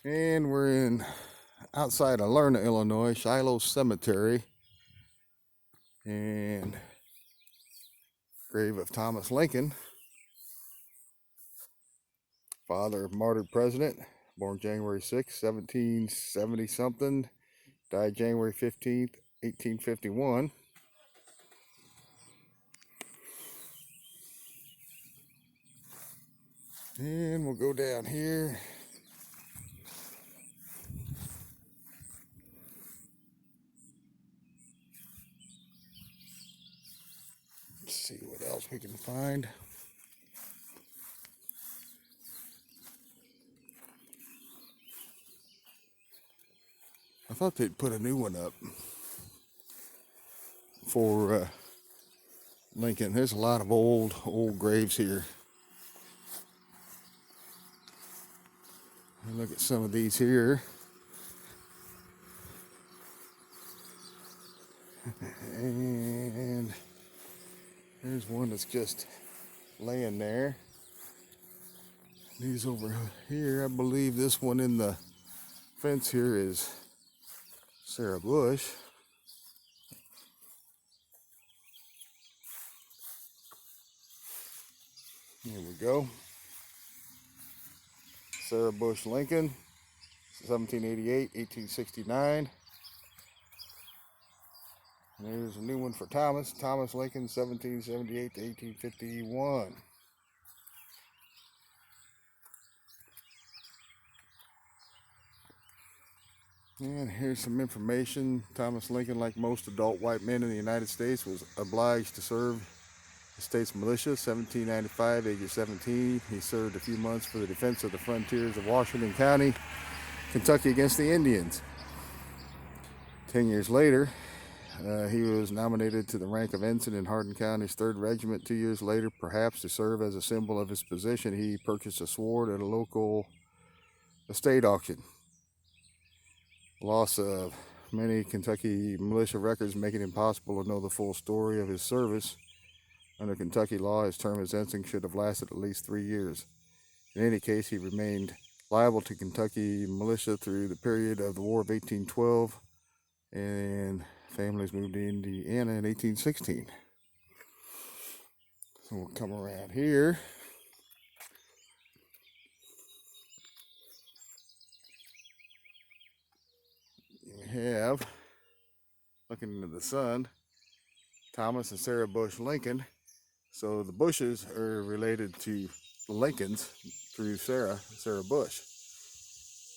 And we're in outside of Leena, Illinois, Shiloh Cemetery, and grave of Thomas Lincoln, father of martyred president, born January 6, 1770 something, died January 15th, 1851. And we'll go down here. Let's see what else we can find. I thought they'd put a new one up for Lincoln. There's a lot of old graves here. And look at some of these here. And there's one that's just laying there. These over here, I believe this one in the fence here is Sarah Bush. Here we go. Sarah Bush Lincoln, 1788, 1869. And there's a new one for Thomas Lincoln, 1778 to 1851. And here's some information. Thomas Lincoln, like most adult white men in the United States, was obliged to serve the state's militia. 1795, age of 17, he served a few months for the defense of the frontiers of Washington County, Kentucky against the Indians. 10 years later, he was nominated to the rank of ensign in Hardin County's 3rd Regiment. 2 years later, perhaps to serve as a symbol of his position, he purchased a sword at a local estate auction. Loss of many Kentucky militia records make it impossible to know the full story of his service. Under Kentucky law, his term as ensign should have lasted at least 3 years. In any case, he remained liable to Kentucky militia through the period of the War of 1812, and families moved to Indiana in 1816. So we'll come around here. We have, looking into the sun, Thomas and Sarah Bush Lincoln. So the Bushes are related to the Lincolns through Sarah Bush.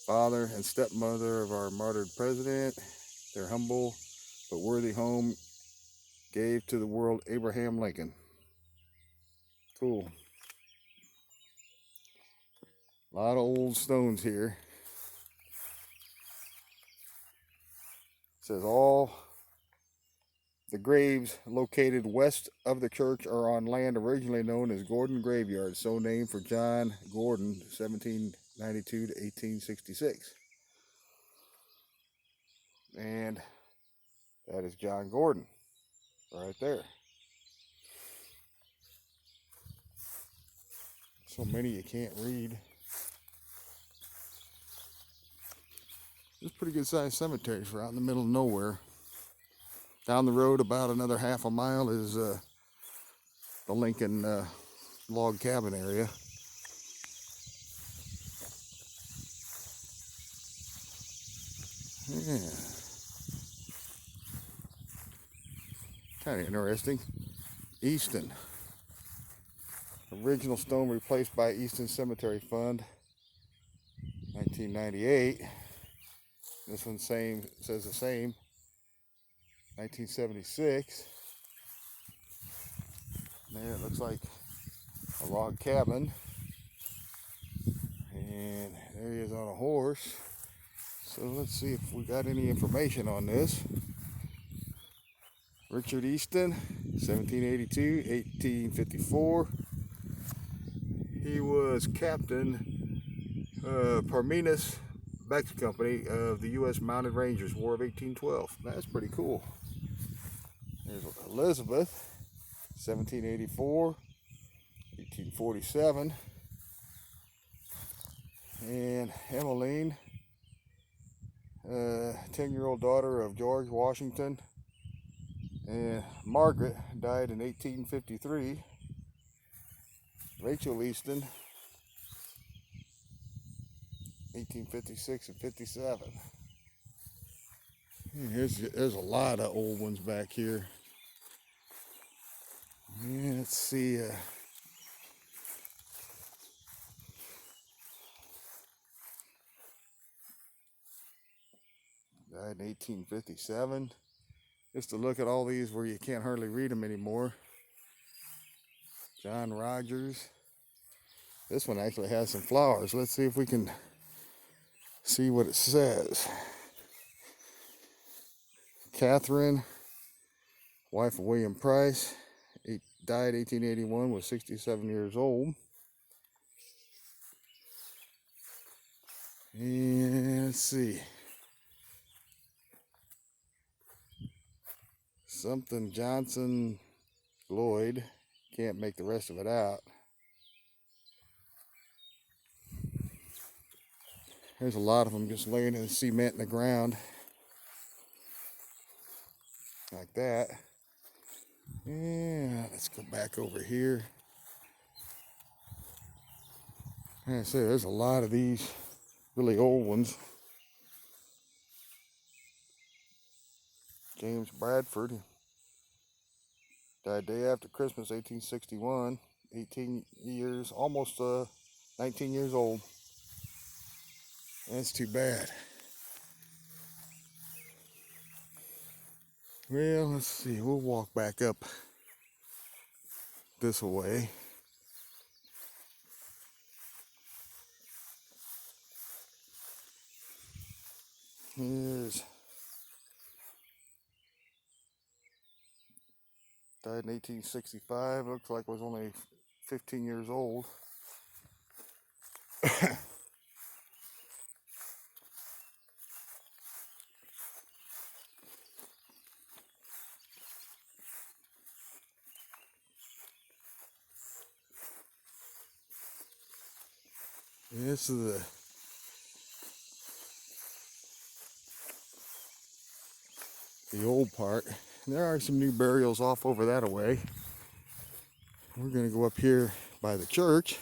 Father and stepmother of our martyred president. Their humble but worthy home gave to the world Abraham Lincoln. Cool. A lot of old stones here. It says all the graves located west of the church are on land originally known as Gordon Graveyard, so named for John Gordon, 1792 to 1866. And that is John Gordon, right there. So many you can't read. It's pretty good sized cemeteries for out in the middle of nowhere. Down the road about another half a mile is the Lincoln log cabin area. Yeah. Kind of interesting. Easton. Original stone replaced by Easton Cemetery Fund, 1998. This one says the same, 1976. There it looks like a log cabin. And there he is on a horse. So let's see if we got any information on this. Richard Easton, 1782, 1854. He was captain of Parmenas Beck's Company of the U.S. Mounted Rangers, War of 1812. That's pretty cool. There's Elizabeth, 1784, 1847. And Emmeline, 10-year-old daughter of George Washington. And Margaret died in 1853. Rachel Easton, 1856 and 57. There's a lot of old ones back here. Yeah, let's see. Died in 1857. Just to look at all these where you can't hardly read them anymore. John Rogers. This one actually has some flowers. Let's see if we can see what it says. Catherine, wife of William Price, died 1881, was 67 years old. And let's see. Something Johnson Lloyd. Can't make the rest of it out. There's a lot of them just laying in the cement in the ground. Like that. Yeah, let's go back over here. Like I say, there's a lot of these really old ones. James Bradford died day after Christmas, 1861. 18 years, almost 19 years old. That's too bad. Well, let's see. We'll walk back up this way. Here's died in 1865. Looks like was only 15 years old. This is the old part. There are some new burials off over that way. We're going to go up here by the church.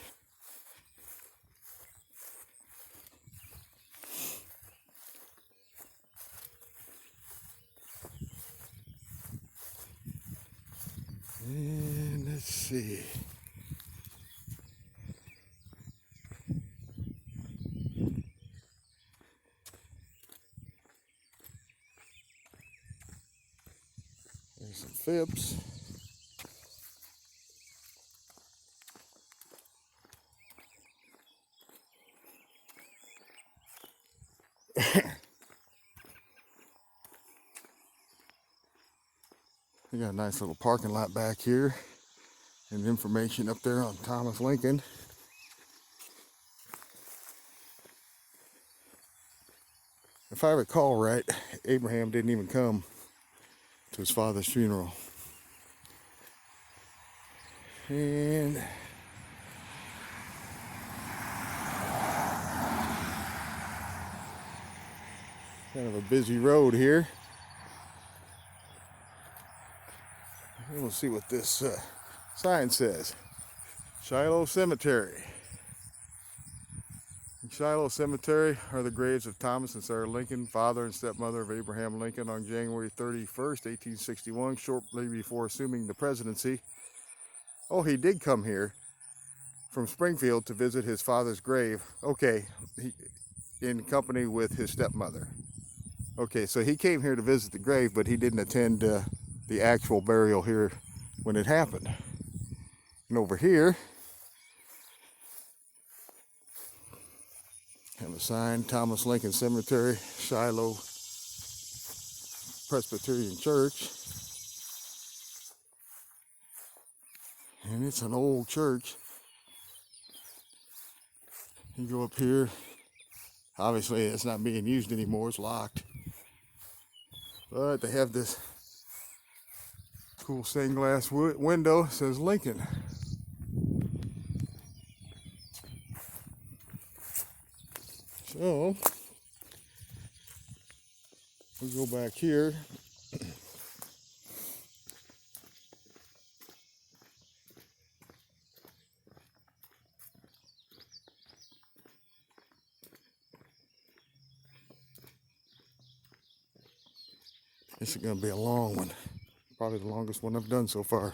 And let's see. There's some fibs. We got a nice little parking lot back here and information up there on Thomas Lincoln. If I recall right, Abraham didn't even come to his father's funeral. And kind of a busy road here. We'll see what this sign says. Shiloh Cemetery. In Shiloh Cemetery are the graves of Thomas and Sarah Lincoln, father and stepmother of Abraham Lincoln, on January 31st, 1861, shortly before assuming the presidency. Oh, he did come here from Springfield to visit his father's grave. Okay, in company with his stepmother. Okay, so he came here to visit the grave, but he didn't attend the actual burial here when it happened. And over here, have a sign, Thomas Lincoln Cemetery, Shiloh Presbyterian Church. And it's an old church. You go up here, obviously it's not being used anymore, it's locked. But they have this cool stained glass window, it says Lincoln. So, We go back here. This is going to be a long one. Probably the longest one I've done so far.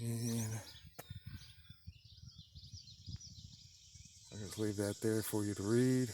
And I'll just leave that there for you to read.